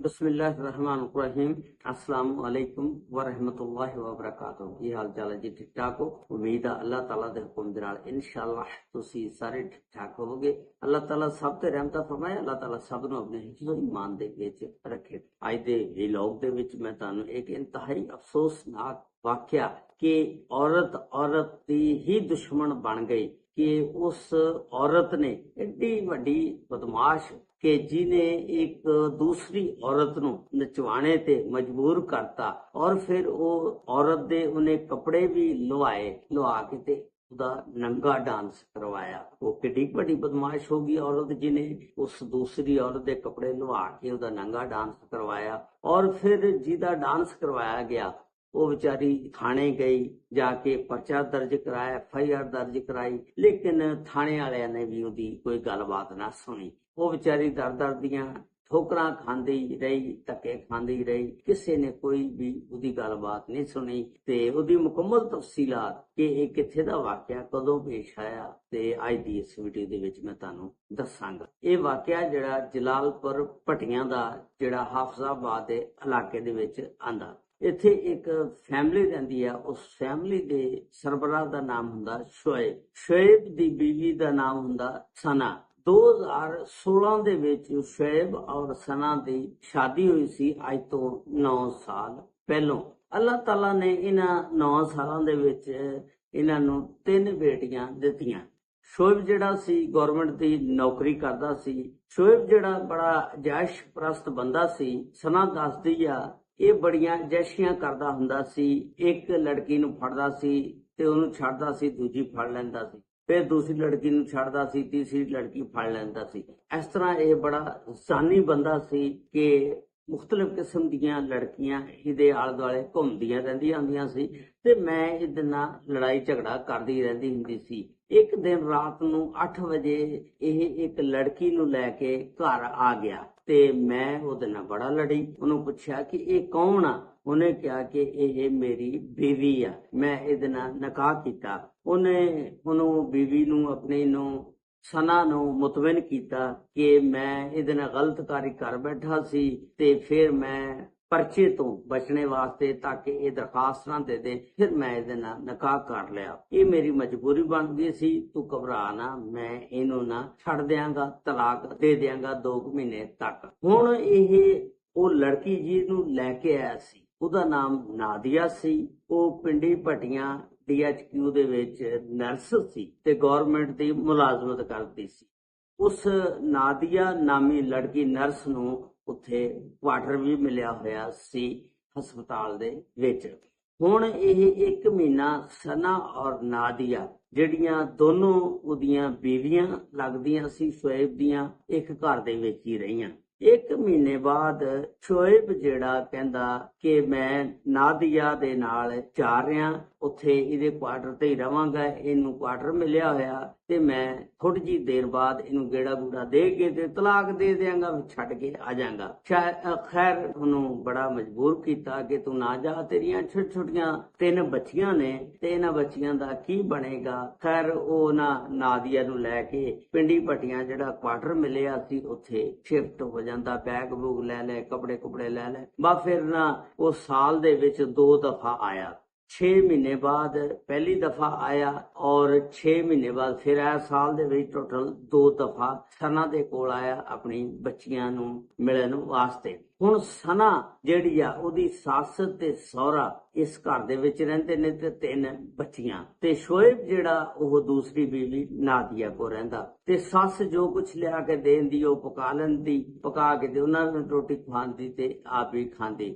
बिस्मिल्लाहिर्रहमानिर्रहीम। अस्सलाम वालेकुम व रहमतुल्लाहि व बरकातहू। की हाल चाल है जी? ठीक ठाक हो? उम्मीद है अल्लाह ताला दे हुक्म दे नाल इंशाअल्लाह तुसी सारे ठीक ठाक होवोगे। अल्लाह ताला सब ते रहमत फरमाए। अल्लाह ताला सब नूं अपने हिफ्ज़ ईमान दे विच रखे। अज दे व्लॉग दे विच मैं तुहानूं एक इंतहाई अफसोसनाक वाकया कि औरत दी ही दुश्मन बन गई कि उस औरत ने एडी वड्डी बदमाश कि जिन्हें एक दूसरी औरत नूं नचवाने ते मजबूर करता और फिर वो औरत दे उन्हें कपड़े भी लवा के ते ਉਹਦਾ ਨੰਗਾ ਡਾਂਸ ਕਰਵਾਇਆ। ਉਹ ਕਿੱਡੀ ਵੱਡੀ ਬਦਮਾਸ਼ ਹੋ ਗਈ ਔਰਤ ਜਿਨੇ ਉਸ ਦੂਸਰੀ ਔਰਤ ਦੇ ਕੱਪੜੇ ਲਵਾ ਕੇ ਉਹਦਾ ਨੰਗਾ ਡਾਂਸ ਕਰਵਾਇਆ। ਔਰ ਫਿਰ ਜਿਹਦਾ ਡਾਂਸ ਕਰਵਾਇਆ ਗਿਆ वो बेचारी थाने गई, जाके पर्चा दर्ज कराया, FIR दर्ज कराई, लेकिन थाने वालियां ने भी उसकी कोई गलबात ना सुनी। वो बेचारी दर दर दियां ठोकरां खांदी रही, धक्के खांदी रही, किसी ने कोई भी उसकी गलबात नहीं सुनी। ते उसकी मुकम्मल तफसीलात कि ये कित्थे दा वाकया कदों पेश आया ते अज दी इस वीडियो दे विच मैं तुहानूं दस्सांगा। ये वाकया जिहड़ा जलालपुर भट्टियां दा जिहड़ा हाफजाबाद दे इलाके दे विच आंदा। ਇੱਥੇ ਇੱਕ ਫੈਮਿਲੀ ਰਹਿੰਦੀ ਆ। ਉਸ ਫੈਮਿਲੀ ਦੇ ਸਰਬਰਾਹ ਦਾ ਨਾਮ ਹੁੰਦਾ ਸ਼ੁਏਬ ਦੀ ਬੀਵੀ ਦਾ ਨਾਮ ਹੁੰਦਾ ਸਨਾ। 2016 ਦੇ ਵਿੱਚ ਸ਼ੁਏਬ ਔਰ ਸਨਾ ਦੀ ਸ਼ਾਦੀ ਹੋਈ ਸੀ ਅੱਜ ਤੋਂ 9 ਸਾਲ ਪਹਿਲਾਂ। ਅੱਲਾਹ ਤਾਲਾ ਨੇ ਇਹਨਾਂ 9 ਸਾਲਾਂ ਦੇ ਵਿੱਚ ਇਹਨਾਂ ਨੂੰ 3 ਬੇਟੀਆਂ ਦਿੱਤੀਆਂ। ਸ਼ੁਏਬ ਜਿਹੜਾ ਸੀ ਗਵਰਨਮੈਂਟ ਦੀ ਨੌਕਰੀ ਕਰਦਾ ਸੀ। ਸ਼ੁਏਬ ਜਿਹੜਾ ਬੜਾ ਜੈਸ਼ ਪ੍ਰਸਤ ਬੰਦਾ ਸੀ। ਸਨਾ ਦੱਸਦੀ ਆ ਇਹ ਬੜੀਆਂ ਜੈਸ਼ੀਆਂ ਕਰਦਾ ਹੁੰਦਾ ਸੀ। ਇੱਕ ਲੜਕੀ ਨੂੰ ਫੜਦਾ ਸੀ ਤੇ ਉਹਨੂੰ ਛੱਡਦਾ ਸੀ, ਦੂਜੀ ਫੜ ਲੈਂਦਾ ਸੀ, ਫਿਰ ਦੂਸਰੀ ਲੜਕੀ ਨੂੰ ਛੱਡਦਾ ਸੀ, ਤੀਸਰੀ ਲੜਕੀ ਫੜ ਲੈਂਦਾ ਸੀ। ਇਸ ਤਰ੍ਹਾਂ ਇਹ ਬੜਾ ਜ਼ਾਨੀ ਬੰਦਾ ਸੀ ਕਿ ਮੁਖਤਲਿਫ ਕਿਸਮ ਦੀਆਂ ਲੜਕੀਆਂ ਇਹਦੇ ਆਲੇ ਦੁਆਲੇ ਘੁੰਮਦੀਆਂ ਰਹਿੰਦੀਆਂ ਹੁੰਦੀਆਂ ਸੀ ਤੇ ਮੈਂ ਇਹਦੇ ਨਾਲ ਲੜਾਈ ਝਗੜਾ ਕਰਦੀ ਰਹਿੰਦੀ ਹੁੰਦੀ ਸੀ। ਇੱਕ ਦਿਨ ਰਾਤ ਨੂੰ 8 ਵਜੇ ਇਹ ਇੱਕ ਲੜਕੀ ਨੂੰ ਲੈ ਕੇ ਘਰ ਆ ਗਿਆ ਤੇ ਮੈਂ ਉਹਦੇ ਨਾਲ ਬੜਾ ਲੜੀ। ਉਹਨੂੰ ਪੁੱਛਿਆ ਕਿ ਇਹ ਕੌਣ ਆ? ਉਹਨੇ ਕਿਹਾ ਕਿ ਇਹ ਮੇਰੀ ਬੀਵੀ ਆ, ਮੈਂ ਇਹਦੇ ਨਾਲ ਨਿਕਾਹ ਕੀਤਾ। ਉਹਨੂੰ ਬੀਵੀ ਨੂੰ ਆਪਣੀ ਨੂੰ ਸਨਾ ਨੂੰ ਮੁਤਮਿਨ ਕੀਤਾ ਕਿ ਮੈਂ ਇਹਦੇ ਨਾਲ ਗਲਤ ਕਾਰੀ ਕਰ ਬੈਠਾ ਸੀ ਤੇ ਫਿਰ ਮੈਂ ਪਰਚੇ ਤੋਂ ਬਚਣੇ ਵਾਸਤੇ ਤਾਂ ਕਿ ਇਹ ਦਰਖਾਸਤ ਨਾ ਦੇ ਦੇ, ਫਿਰ ਮੈਂ ਇਹਦੇ ਨਾਲ ਨਿਕਾਹ ਕਰ ਲਿਆ। ਇਹ ਮੇਰੀ ਮਜਬੂਰੀ ਬਣ ਗਈ ਸੀ, ਤੂੰ ਘਬਰਾ ਨਾ, ਮੈਂ ਇਹਨੂੰ ਨਾ ਛੱਡ ਦਿਆਂਗਾ, ਤਲਾਕ ਦੇ ਦਿਆਂਗਾ 2 ਮਹੀਨੇ ਤੱਕ। ਹੁਣ ਇਹ ਉਹ ਲੜਕੀ ਜਿਹਨੂੰ ਲੈ ਕੇ ਆਇਆ ਸੀ ਉਹਦਾ ਨਾਮ ਨਾਦੀਆ ਸੀ। ਉਹ ਪਿੰਡੀ ਭੱਟੀਆਂ DHQ ਦੇ ਵਿੱਚ ਨਰਸ ਸੀ ਤੇ ਗਵਰਨਮੈਂਟ ਦੀ ਮੁਲਾਜ਼ਮਤ ਕਰਦੀ ਸੀ। ਉਸ ਨਾਦੀਆ ਨਾਮੀ ਲੜਕੀ ਨਰਸ ਨੂੰ ਉੱਥੇ ਕੁਆਟਰ ਵੀ ਮਿਲਿਆ ਹੋਇਆ ਸੀ ਹਸਪਤਾਲ ਦੇ ਵਿੱਚ। ਹੁਣ ਇਹ 1 ਮਹੀਨਾ ਸਨਾ ਔਰ ਨਾਦੀਆ ਜਿਹੜੀਆਂ ਦੋਨੋਂ ਉਹਦੀਆਂ ਬੀਵੀਆਂ ਲੱਗਦੀਆਂ ਸੀ ਸ਼ੁਏਬ ਦੀਆਂ, ਇੱਕ ਘਰ ਦੇ ਵਿੱਚ ਹੀ ਰਹੀਆਂ। 1 ਮਹੀਨੇ ਬਾਅਦ ਸ਼ੁਏਬ ਜਿਹੜਾ ਕਹਿੰਦਾ ਕਿ ਮੈਂ ਨਾਦੀਆ ਦੇ ਨਾਲ ਜਾ ਰਿਹਾ, ਉੱਥੇ ਇਹਦੇ ਕੁਆਟਰ ਤੇ ਹੀ ਰਵਾਂਗਾ, ਇਹਨੂੰ ਕੁਆਟਰ ਮਿਲਿਆ ਹੋਇਆ ਤੇ ਮੈਂ ਥੋੜੀ ਜਿਹੀ ਦੇਰ ਬਾਅਦ ਇਹਨੂੰ ਗੇੜਾ ਗੂੜਾ ਦੇ ਕੇ ਤੇ ਤਲਾਕ ਦੇ ਦਿਆਂਗਾ, ਛੱਡ ਕੇ ਆ ਜਾਵਾਂਗਾ। ਖੈਰ ਉਹਨੂੰ ਬੜਾ ਮਜਬੂਰ ਕੀਤਾ ਕਿ ਤੂੰ ਨਾ ਜਾ, ਤੇਰੀਆਂ ਛੋਟੀਆਂ 3 ਬੱਚੀਆਂ ਨੇ ਤੇ ਇਹਨਾਂ ਬੱਚੀਆਂ ਦਾ ਕੀ ਬਣੇਗਾ। ਖੈਰ ਉਹ ਨਾਦੀਆ ਨੂੰ ਲੈ ਕੇ ਪਿੰਡੀ ਭੱਟੀਆਂ ਜਿਹੜਾ ਕੁਆਟਰ ਮਿਲਿਆ ਸੀ ਉੱਥੇ ਸ਼ਿਫਟ ਹੋ ਜਾਂਦਾ। ਬੈਗ ਬੂਗ ਲੈ ਲੈ, ਕੱਪੜੇ ਕੁਪੜੇ ਲੈ ਲੈ। ਬਸ ਫਿਰ ਉਹ ਸਾਲ ਦੇ ਵਿੱਚ 2 ਦਫਾ ਆਇਆ। 6 ਮਹੀਨੇ ਬਾਅਦ ਪਹਿਲੀ ਦਫਾ ਆਇਆ ਔਰ 6 ਮਹੀਨੇ ਬਾਅਦ ਫਿਰ ਆਇਆ। ਸਾਲ ਦੇ ਵਿੱਚ ਟੋਟਲ 2 ਦਫਾ ਸਨਾ ਦੇ ਕੋਲ ਆਇਆ ਆਪਣੀ ਬੱਚੀਆਂ ਨੂੰ ਮਿਲਣ ਵਾਸਤੇ। ਹੁਣ ਸਨਾ ਜਿਹੜੀ ਆ ਉਹਦੀ ਸੱਸ ਤੇ ਸਹੁਰਾ ਇਸ ਘਰ ਦੇ ਵਿੱਚ ਰਹਿੰਦੇ ਨੇ ਤੇ 3 ਬੱਚੀਆਂ ਤੇ ਸ਼ੁਏਬ ਜਿਹੜਾ ਉਹ ਦੂਸਰੀ ਬੀਵੀ ਨਾਦੀਆ ਕੋਲ ਰਹਿੰਦਾ ਤੇ ਸੱਸ ਜੋ ਕੁਛ ਲਿਆ ਕੇ ਦੇਂਦੀ ਉਹ ਪਕਾ ਲੈਂਦੀ, ਪਕਾ ਕੇ ਤੇ ਉਹਨਾਂ ਨੂੰ ਰੋਟੀ ਖਵਾਉਂਦੀ ਤੇ ਆਪ ਵੀ ਖਾਂਦੀ।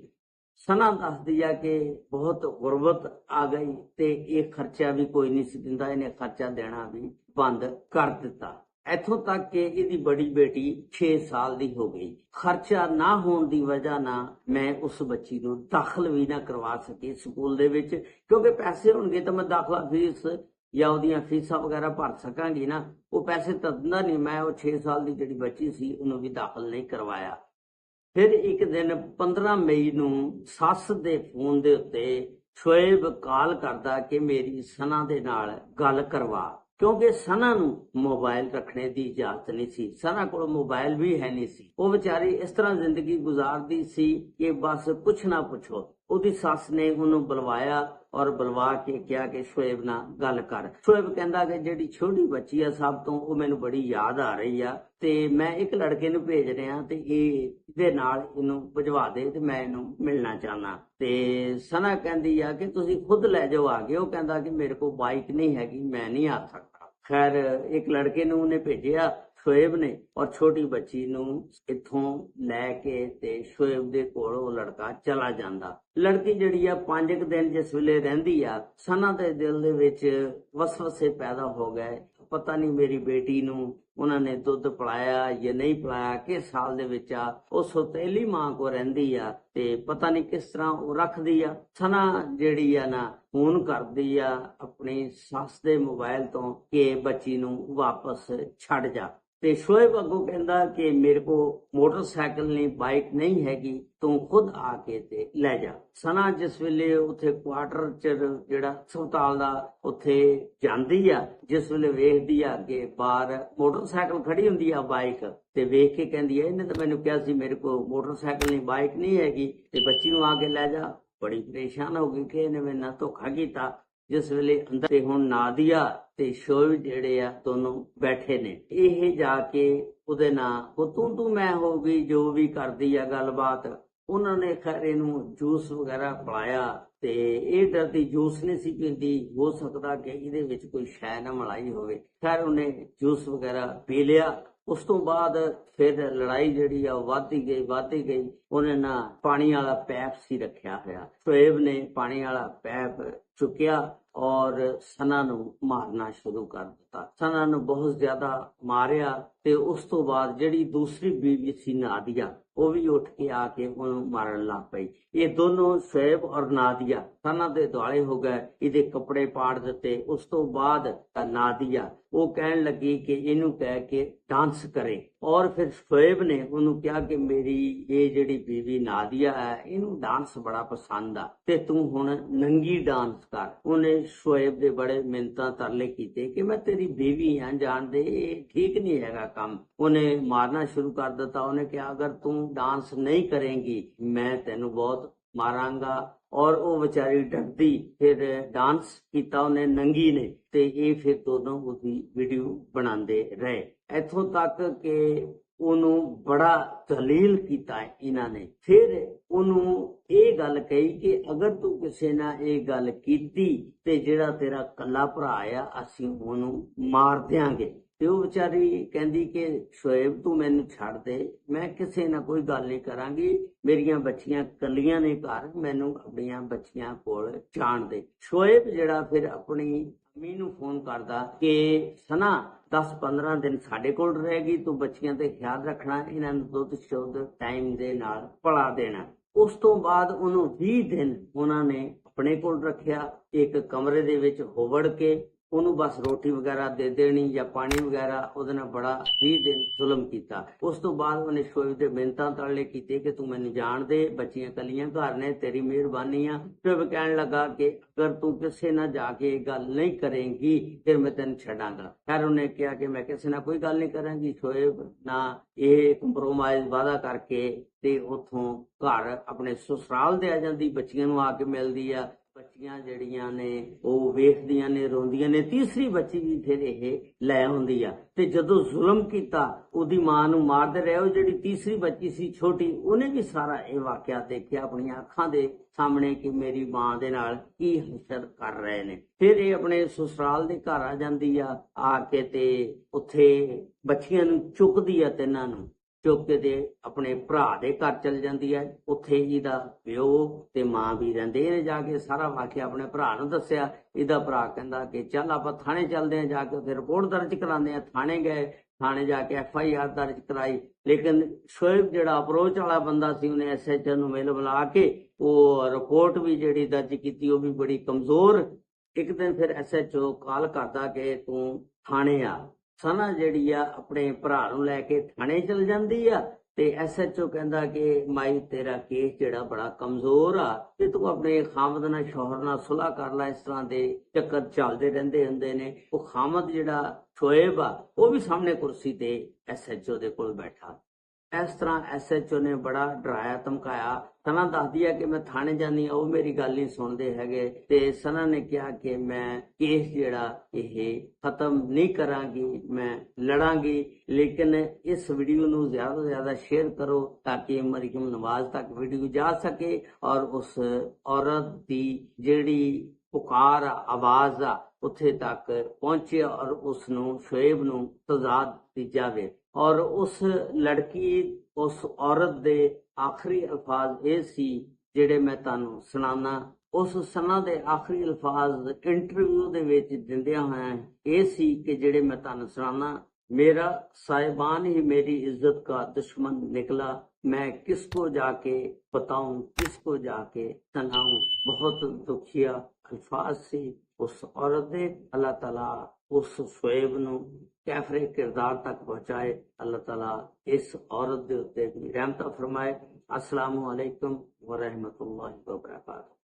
ਸਨਾ ਦੱਸਦੀ ਆ ਕਿ ਬਹੁਤ ਗੁਰਬਤ ਆ ਗਈ ਤੇ ਇਹ ਖਰਚਾ ਵੀ ਕੋਈ ਨਹੀਂ ਸੀ ਦਿੰਦਾ, ਇਹਨੇ ਖਰਚਾ ਦੇਣਾ ਵੀ ਬੰਦ ਕਰ ਦਿੱਤਾ। ਇੱਥੋਂ ਤੱਕ ਕਿ ਇਹਦੀ ਬੜੀ ਬੇਟੀ 6 ਸਾਲ ਦੀ ਹੋ ਗਈ। ਖਰਚਾ ਨਾ ਹੋਣ ਦੀ ਵਜ੍ਹਾ ਨਾਲ ਮੈਂ ਉਸ ਬੱਚੀ ਨੂੰ ਦਾਖਲ ਵੀ ਨਾ ਕਰਵਾ ਸਕੀ ਸਕੂਲ ਦੇ ਵਿੱਚ, ਕਿਉਂਕਿ ਪੈਸੇ ਹੋਣਗੇ ਤਾਂ ਮੈਂ ਦਾਖਲਾ ਫੀਸ ਜਾਂ ਉਹਦੀਆਂ ਫੀਸਾਂ ਵਗੈਰਾ ਭਰ ਸਕਾਂਗੀ ਨਾ। ਉਹ ਪੈਸੇ ਤਾਂ ਦਿੰਦਾ ਨਹੀਂ। ਮੈਂ ਉਹ 6 ਸਾਲ ਦੀ ਜਿਹੜੀ ਬੱਚੀ ਸੀ ਉਹਨੂੰ ਵੀ ਦਾਖਲ ਨਹੀਂ ਕਰਵਾਇਆ। ਫਿਰ ਇੱਕ ਦਿਨ 15 ਮਈ ਨੂੰ ਸੱਸ ਦੇ ਫੋਨ ਦੇ ਉੱਤੇ ਸ਼ੁਏਬ ਕਾਲ ਕਰਦਾ ਕਿ ਮੇਰੀ ਸਨਾ ਦੇ ਨਾਲ ਗੱਲ ਕਰਵਾ ਕਿਉਂਕਿ ਸਨਾ ਨੂੰ ਮੋਬਾਈਲ ਰੱਖਣੇ ਦੀ ਇਜਾਜ਼ਤ ਨਹੀਂ ਸੀ, ਸਨਾ ਕੋਲ ਮੋਬਾਈਲ ਵੀ ਹੈ ਨਹੀਂ ਸੀ। ਉਹ ਵਿਚਾਰੀ ਇਸ ਤਰ੍ਹਾਂ ਜ਼ਿੰਦਗੀ ਗੁਜ਼ਾਰਦੀ ਸੀ ਕਿ ਬਸ ਕੁਛ ਨਾ ਪੁੱਛੋ। ਉਹਦੀ ਸੱਸ ਨੇ ਉਹਨੂੰ ਬੁਲਵਾਇਆ ਔਰ ਬੁਲਵਾ ਕੇ ਕਿਹਾ ਕਿ ਸ਼ੁਏਬ ਨਾਲ ਗੱਲ ਕਰ। ਸ਼ੁਏਬ ਕਹਿੰਦਾ ਕਿ ਜਿਹੜੀ ਛੋਟੀ ਬੱਚੀ ਆ ਸਭ ਤੋਂ, ਉਹ ਮੈਨੂੰ ਬੜੀ ਯਾਦ ਆ ਰਹੀ ਆ ਤੇ ਮੈਂ ਇੱਕ ਲੜਕੇ ਨੂੰ ਭੇਜ ਰਿਹਾ ਤੇ ਇਹਦੇ ਨਾਲ ਇਹਨੂੰ ਭਜਵਾ ਦੇ ਤੇ ਮੈਂ ਇਹਨੂੰ ਮਿਲਣਾ ਚਾਹਨਾ। ਤੇ ਸਨਾ ਕਹਿੰਦੀ ਆ ਕਿ ਤੁਸੀਂ ਖੁਦ ਲੈ ਜਾਓ ਆ ਕੇ। ਉਹ ਕਹਿੰਦਾ ਕਿ ਮੇਰੇ ਕੋਲ ਬਾਈਕ ਨਹੀਂ ਹੈਗੀ, ਮੈਂ ਨਹੀਂ ਆ ਸਕਦਾ। ਖੈਰ ਇੱਕ ਲੜਕੇ ਨੂੰ ਉਹਨੇ ਭੇਜਿਆ ਸ਼ੁਏਬ ਨੇ, ਔਰ ਛੋਟੀ ਬੱਚੀ ਨੂੰ ਇੱਥੋਂ ਲੈ ਕੇ ਤੇ ਸ਼ੁਏਬ ਦੇ ਕੋਲ ਉਹ ਲੜਕਾ ਚਲਾ ਜਾਂਦਾ। ਲੜਕੀ ਜਿਹੜੀ ਆ 5 ਦਿਨ ਜਿਸ ਵੇਲੇ ਰਹਿੰਦੀ ਆ, ਸਨਾ ਦੇ ਦਿਲ ਦੇ ਵਿੱਚ ਵਸਵਸੇ ਪੈਦਾ ਹੋ ਗਏ। ਪਤਾ ਨਹੀਂ ਮੇਰੀ ਬੇਟੀ ਨੂੰ ਉਹਨਾਂ ਨੇ ਦੁੱਧ ਪਿਲਾਇਆ ਜਾਂ ਨਹੀਂ ਪਿਲਾਇਆ, ਕਿਸ ਸਾਲ ਦੇ ਵਿੱਚ ਆ। ਉਹ ਸੌਤੇਲੀ ਮਾਂ ਕੋ ਰਹਿੰਦੀ ਆ ਤੇ ਪਤਾ ਨਹੀਂ ਕਿਸ ਤਰ੍ਹਾਂ ਉਹ ਰੱਖਦੀ ਆ। ਸਨਾ ਜਿਹੜੀ ਆ ਨਾ ਫੋਨ ਕਰਦੀ ਆ ਆਪਣੀ ਸੱਸ ਦੇ ਮੋਬਾਈਲ ਤੋਂ ਕਿ ਬੱਚੀ ਨੂੰ ਵਾਪਸ ਛੱਡ ਜਾ। ਤੇ ਸ਼ੁਏਬ ਅੱਗੋਂ ਕਹਿੰਦਾ ਕਿ ਮੇਰੇ ਕੋ ਮੋਟਰਸਾਈਕਲ ਨਹੀਂ, ਬਾਈਕ ਨਹੀਂ ਹੈਗੀ, ਤੂੰ ਖੁਦ ਆ ਕੇ ਤੇ ਲੈ ਜਾ। ਸਨਾ ਜਿਸ ਵੇਲੇ ਉੱਥੇ ਕੁਆਟਰ ਚ ਜਿਹੜਾ ਹਸਪਤਾਲ ਦਾ ਉੱਥੇ ਜਾਂਦੀ ਆ, ਜਿਸ ਵੇਲੇ ਵੇਖਦੀ ਆ ਕਿ ਬਾਹਰ ਮੋਟਰਸਾਈਕਲ ਖੜੀ ਹੁੰਦੀ ਆ ਬਾਈਕ, ਤੇ ਵੇਖ ਕੇ ਕਹਿੰਦੀ ਹੈ ਇਹਨੇ ਤਾਂ ਮੈਨੂੰ ਕਿਹਾ ਸੀ ਮੇਰੇ ਕੋਲ ਮੋਟਰਸਾਈਕਲ ਨਹੀਂ, ਬਾਈਕ ਨਹੀਂ ਹੈਗੀ ਤੇ ਬੱਚੀ ਨੂੰ ਆ ਕੇ ਲੈ ਜਾ। ਬੜੀ ਪਰੇਸ਼ਾਨ ਹੋ ਗਈ ਕਿ ਇਹਨੇ ਮੇਰੇ ਨਾਲ ਧੋਖਾ ਕੀਤਾ। ਜਿਸ ਵੇਲੇ ਅੰਦਰ ਤੇ ਹੁਣ ਨਾਦੀਆ ਤੇ ਸ਼ੋਇਬ ਜਿਹੜੇ ਆ ਦੋਨੋਂ ਬੈਠੇ ਨੇ, ਇਹ ਜਾ ਕੇ ਉਹਦੇ ਨਾਲ ਉਹ ਤੂੰ ਮੈਂ ਹੋ ਗਈ, ਜੋ ਵੀ ਕਰਦੀ ਆ ਗੱਲਬਾਤ। ਉਹਨਾਂ ਨੇ ਖੈਰ ਇਹਨੂੰ ਜੂਸ ਵਗੈਰਾ ਪਿਲਾਇਆ ਤੇ ਇਹ ਡਰਦੀ ਜੂਸ ਨਹੀਂ ਸੀ ਪੀਂਦੀ, ਹੋ ਸਕਦਾ ਕਿ ਇਹਦੇ ਵਿੱਚ ਕੋਈ ਸ਼ੈ ਨਾ ਮਲਾਈ ਹੋਵੇ। ਖੈਰ ਉਹਨੇ ਜੂਸ ਵਗੈਰਾ ਪੀ ਲਿਆ। ਉਸ ਤੋਂ ਬਾਅਦ ਫਿਰ ਲੜਾਈ ਜਿਹੜੀ ਆ ਵੱਧਦੀ ਗਈ। ਉਹਨੇ ਨਾ ਪਾਣੀ ਵਾਲਾ ਪੈਪ ਸੀ ਰੱਖਿਆ ਹੋਇਆ, ਸ਼ੁਏਬ ਨੇ ਪਾਣੀ ਵਾਲਾ ਪੈਪ ਚੁੱਕਿਆ ਔਰ ਸਨਾ ਨੂੰ ਮਾਰਨਾ ਸ਼ੁਰੂ ਕਰ ਦਿੱਤਾ। ਸਨਾ ਨੂੰ ਬਹੁਤ ਜ਼ਿਆਦਾ ਮਾਰਿਆ ਤੇ ਉਸ ਤੋਂ ਬਾਅਦ ਜਿਹੜੀ ਦੂਸਰੀ ਬੀਵੀ ਸੀ ਨਾਦੀਆ, ਉਹ ਵੀ ਉੱਠ ਕੇ ਆ ਕੇ ਉਹਨੂੰ ਮਾਰਨ ਲੱਗ ਪਈ। ਇਹ ਦੋਨੋਂ ਸ਼ੁਏਬ ਔਰ ਨਾਦੀਆ ਸਨਾ ਦੇ ਦੁਆਲੇ ਹੋ ਗਏ, ਇਹਦੇ ਕੱਪੜੇ ਪਾੜ ਦਿੱਤੇ। ਉਸ ਤੋਂ ਬਾਅਦ ਨਾਦੀਆ ਉਹ ਕਹਿਣ ਲੱਗੀ ਕਿ ਇਹਨੂੰ ਕਹਿ ਕੇ ਡਾਂਸ ਕਰੇ, ਔਰ ਫਿਰ ਸ਼ੁਏਬ ਨੇ ਉਹਨੂੰ ਕਿਹਾ ਕਿ ਮੇਰੀ ਇਹ ਜਿਹੜੀ ਬੀਵੀ ਨਾਦੀਆ ਹੈ, ਇਹਨੂੰ ਡਾਂਸ ਬੜਾ ਪਸੰਦ ਆ ਤੇ ਤੂੰ ਹੁਣ ਨੰਗੀ ਡਾਂਸ ਕਰ। ਉਹਨੇ ਸ਼ੁਏਬ ਦੇ ਬੜੇ ਮਿੰਨਤਾਂ ਤਰਲੇ ਕੀਤੇ ਕਿ ਮੈਂ ਤੇਰੀ ਬੀਵੀ ਆ, ਜਾਣਦੇ ਇਹ ਠੀਕ ਨਹੀਂ ਹੈਗਾ ਕੰਮ। ਉਹਨੇ ਮਾਰਨਾ ਸ਼ੁਰੂ ਕਰ ਦਿੱਤਾ। ਉਹਨੇ ਕਿਹਾ ਅਗਰ ਤੂੰ ਡਾਂਸ ਨਹੀਂ ਕਰੇਂਗੀ ਮੈਂ ਤੈਨੂੰ ਬਹੁਤ ਮਾਰਾਂਗਾ। ਔਰ ਉਹ ਵਿਚਾਰੀ ਡਰਦੀ ਫਿਰ ਡਾਂਸ ਕੀਤਾ ਉਹਨੇ ਨੰਗੀ ਨੇ, ਤੇ ਇਹ ਫਿਰ ਦੋਨੋਂ ਉਹਦੀ ਵੀਡੀਓ ਬਣਾਉਂਦੇ ਰਹੇ। ਇੱਥੋਂ ਤੱਕ ਕਿ ਉਹਨੂੰ ਬੜਾ ਦਲੀਲ ਕੀਤਾ ਇਹਨਾਂ ਨੇ। ਫਿਰ ਉਹਨੂੰ ਇਹ ਗੱਲ ਕਹੀ ਕਿ ਅਗਰ ਤੂੰ ਕਿਸੇ ਨਾਲ ਇਹ ਗੱਲ ਕੀਤੀ ਤੇ ਜਿਹੜਾ ਤੇਰਾ ਕੱਲਾ ਭਰਾ ਆ ਅਸੀਂ ਉਹਨੂੰ ਮਾਰ ਦਿਆਂਗੇ। ਤੇ ਉਹ ਵਿਚਾਰੀ ਕਹਿੰਦੀ ਕਿ ਸ਼ੁਏਬ ਤੂੰ ਮੈਨੂੰ ਛੱਡ ਦੇ, ਮੈਂ ਕਿਸੇ ਨਾਲ ਕੋਈ ਗੱਲ ਨਹੀਂ ਕਰਾਂਗੀ, ਮੇਰੀਆਂ ਬੱਚੀਆਂ ਕੱਲੀਆਂ ਨੇ ਘਰ, ਮੈਨੂੰ ਆਪਣੀਆਂ ਬੱਚੀਆਂ ਕੋਲ ਜਾਣ ਦੇ। ਸ਼ੁਏਬ ਜਿਹੜਾ ਫਿਰ ਆਪਣੀ ਅੰਮੀ ਨੂੰ ਫੋਨ ਕਰਦਾ ਕਿ ਸਨਾ 10-15 ਦਿਨ ਸਾਡੇ ਕੋਲ ਰਹੇਗੀ, ਤੂੰ ਬੱਚੀਆਂ ਤੇ ਖਿਆਲ ਰੱਖਣਾ, ਇਹਨਾਂ ਨੂੰ ਦੁੱਧ ਸ਼ੁੱਧ ਟਾਈਮ ਦੇ ਨਾਲ ਪਿਲਾ ਦੇਣਾ। ਉਸ ਤੋਂ ਬਾਅਦ ਉਹਨੂੰ 20 ਦਿਨ ਉਹਨਾਂ ਨੇ ਆਪਣੇ ਕੋਲ ਰੱਖਿਆ, ਇੱਕ ਕਮਰੇ ਦੇ ਵਿੱਚ ਹੋਵੜ ਕੇ ਉਹਨੂੰ ਬਸ ਰੋਟੀ ਵਗੈਰਾ ਦੇ ਦੇਣੀ ਜਾਂ ਪਾਣੀ ਵਗੈਰਾ, ਉਹਦੇ ਨਾਲ ਬੜਾ 20 ਦਿਨ ਜ਼ੁਲਮ ਕੀਤਾ। ਉਸ ਤੋਂ ਬਾਅਦ ਉਹਨੇ ਸ਼ੁਏਬ ਦੇ ਮਿੰਨਤਾਂ ਤਰਲੇ ਕੀਤੇ ਕਿ ਤੂੰ ਮੈਨੂੰ ਜਾਣ ਦੇ, ਬੱਚੀਆਂ ਕੱਲੀਆਂ ਘਰ ਨੇ, ਤੇਰੀ ਮਿਹਰਬਾਨੀ ਆ। ਸ਼ੁਏਬ ਕਹਿਣ ਲੱਗਾ ਕਿ ਅਗਰ ਤੂੰ ਕਿਸੇ ਨਾਲ ਜਾ ਕੇ ਇਹ ਗੱਲ ਨਹੀਂ ਕਰੇਂਗੀ ਫਿਰ ਮੈਂ ਤੈਨੂੰ ਛੱਡਾਂਗਾ। ਖੈਰ ਉਹਨੇ ਕਿਹਾ ਕਿ ਮੈਂ ਕਿਸੇ ਨਾਲ ਕੋਈ ਗੱਲ ਨਹੀਂ ਕਰਾਂਗੀ। ਸ਼ੁਏਬ ਨਾ ਇਹ ਕੰਪਰੋਮਾਈਜ਼ ਵਾਅਦਾ ਕਰਕੇ ਤੇ ਉਥੋਂ ਘਰ ਆਪਣੇ ਸਸੁਰਾਲ ਦੇ ਆ ਜਾਂਦੀ, ਬੱਚੀਆਂ ਨੂੰ ਆ ਕੇ ਮਿਲਦੀ ਆ। ਬੱਚੀਆਂ ਜਿਹੜੀਆਂ ਨੇ ਉਹ ਵੇਖਦੀਆਂ ਨੇ, ਰੋਂਦੀਆਂ ਨੇ। ਤੀਸਰੀ ਬੱਚੀ ਵੀ ਫਿਰ ਇਹ ਲੈ ਆਉਂਦੀ ਆ ਤੇ ਜਦੋਂ ਜ਼ੁਲਮ ਕੀਤਾ ਉਹਦੀ ਮਾਂ ਨੂੰ ਮਾਰਦੇ ਰਹੇ, ਉਹ ਜਿਹੜੀ ਤੀਸਰੀ ਬੱਚੀ ਸੀ ਛੋਟੀ, ਉਹਨੇ ਵੀ ਸਾਰਾ ਇਹ ਵਾਕਿਆ ਦੇਖਿਆ ਆਪਣੀਆਂ ਅੱਖਾਂ ਦੇ ਸਾਹਮਣੇ ਕਿ ਮੇਰੀ ਮਾਂ ਦੇ ਨਾਲ ਕੀ ਹਰਕਤ ਕਰ ਰਹੇ ਨੇ। ਫਿਰ ਇਹ ਆਪਣੇ ਸਸੁਰਾਲ ਦੇ ਘਰ ਆ ਜਾਂਦੀ ਆ ਕੇ ਤੇ ਉੱਥੇ ਬੱਚੀਆਂ ਨੂੰ ਚੁੱਕਦੀ ਆ, ਤਿੰਨਾਂ ਨੂੰ ਚੁੱਕ ਕੇ ਤੇ ਆਪਣੇ ਭਰਾ ਦੇ ਘਰ ਚਲ ਜਾਂਦੀ ਹੈ। ਉੱਥੇ ਇਹਦਾ ਪਿਓ ਤੇ ਮਾਂ ਵੀ ਰਹਿੰਦੇ। ਇਹਨੇ ਜਾ ਕੇ ਸਾਰਾ ਵਾਕਿਆ ਆਪਣੇ ਭਰਾ ਨੂੰ ਦੱਸਿਆ। ਇਹਦਾ ਭਰਾ ਕਹਿੰਦਾ ਕਿ ਚੱਲ ਆਪਾਂ ਥਾਣੇ ਚੱਲਦੇ ਹਾਂ, ਜਾ ਕੇ ਉੱਥੇ ਰਿਪੋਰਟ ਦਰਜ ਕਰਾਉਂਦੇ ਹਾਂ। ਥਾਣੇ ਗਏ, ਥਾਣੇ ਜਾ ਕੇ FIR ਦਰਜ ਕਰਾਈ। ਲੇਕਿਨ ਸ਼ੁਏਬ ਜਿਹੜਾ ਅਪਰੋਚ ਵਾਲਾ ਬੰਦਾ ਸੀ, ਉਹਨੇ SHO ਨੂੰ ਮਿਲ ਬੁਲਾ ਕੇ ਉਹ ਰਿਪੋਰਟ ਵੀ ਜਿਹੜੀ ਦਰਜ ਕੀਤੀ ਉਹ ਵੀ ਬੜੀ ਕਮਜ਼ੋਰ। ਇੱਕ ਦਿਨ ਫਿਰ SHO ਕਾਲ ਕਰਦਾ ਕਿ ਤੂੰ ਥਾਣੇ ਆ। ਸਨਾ ਜਿਹੜੀ ਆ ਆਪਣੇ ਭਰਾ ਨੂੰ ਲੈ ਕੇ ਥਾਣੇ ਚਲ ਜਾਂਦੀ ਆ ਤੇ ਐਸਐਚਓ ਕਹਿੰਦਾ ਕਿ ਮਾਈ ਤੇਰਾ ਕੇਸ ਜਿਹੜਾ ਬੜਾ ਕਮਜ਼ੋਰ ਆ ਤੇ ਤੂੰ ਆਪਣੇ ਖਾਮਦ ਨਾਲ ਸ਼ੋਹਰ ਨਾਲ ਸੁਲ੍ਹਾ ਕਰ ਲੈ। ਇਸ ਤਰ੍ਹਾਂ ਦੇ ਚੱਕਰ ਚੱਲਦੇ ਰਹਿੰਦੇ ਹੁੰਦੇ ਨੇ। ਉਹ ਖਾਮਦ ਜਿਹੜਾ ਸ਼ੋਏਬ ਆ ਉਹ ਵੀ ਸਾਹਮਣੇ ਕੁਰਸੀ ਤੇ ਐਸਐਚਓ ਦੇ ਕੋਲ ਬੈਠਾ। ਇਸ ਤਰ੍ਹਾਂ ਐਸਐਚਓ ਨੇ ਬੜਾ ਡਰਾਇਆ ਧਮਕਾਇਆ। ਸਨਾ ਦੱਸਦੀ ਹੈ ਕਿ ਮੈਂ ਥਾਣੇ ਜਾਂਦੀ ਆ, ਉਹ ਮੇਰੀ ਗੱਲ ਨਹੀਂ ਸੁਣਦੇ ਹੈਗੇ। ਤੇ ਸਨਾ ਨੇ ਕਿਹਾ ਕਿ ਮੈਂ ਕੇਸ ਜਿਹੜਾ ਇਹ ਖਤਮ ਨਹੀਂ ਕਰਾਂਗੀ, ਮੈਂ ਲੜਾਂਗੀ। ਲੇਕਿਨ ਇਸ ਵੀਡੀਓ ਨੂੰ ਜ਼ਿਆਦਾ ਤੋਂ ਜ਼ਿਆਦਾ ਸ਼ੇਅਰ ਕਰੋ ਤਾਂ ਕਿ ਮਰੀਮ ਨਵਾਜ਼ ਤੱਕ ਵੀਡੀਓ ਜਾ ਸਕੇ ਔਰ ਉਸ ਔਰਤ ਦੀ ਜਿਹੜੀ ਪੁਕਾਰ ਆ, ਆਵਾਜ਼ ਆ, ਉੱਥੇ ਤੱਕ ਪਹੁੰਚੇ ਔਰ ਉਸ ਨੂੰ ਸ਼ੋਏਬ ਨੂੰ ਸਜ਼ਾ ਦਿੱਤੀ ਜਾਵੇ। ਔਰ ਉਸ ਲੜਕੀ, ਉਸ ਔਰਤ ਦੇ ਆਖਰੀ ਅਲਫਾਜ਼ ਇਹ ਸੀ ਜਿਹੜੇ ਮੈਂ ਤੁਹਾਨੂੰ ਸੁਣਾਉਣਾ। ਉਸ ਸਨਾ ਦੇ ਆਖਰੀ ਅਲਫਾਜ਼ ਇੰਟਰਵਿਊ ਦੇ ਵਿੱਚ ਦਿੰਦਿਆਂ ਹੋਇਆ ਇਹ ਸੀ ਕਿ ਜਿਹੜੇ ਮੈਂ ਤੁਹਾਨੂੰ ਸੁਣਾਉਣਾ। मेरा साहिबान ही मेरी इज्जत का दुश्मन निकला, मैं किसको जाके बताऊं, किसको जाके सुनाऊं। बहुत दुखिया अल्फाज से उस औरत ने। अल्लाह ताला उस शोएब नूं कैफरे किरदार तक पहुंचाए। अल्लाह ताला इस औरत दे उत्ते रहमत फरमाए। अस्सलामु अलैकुम व रहमतुल्लाहि व बरकातहू।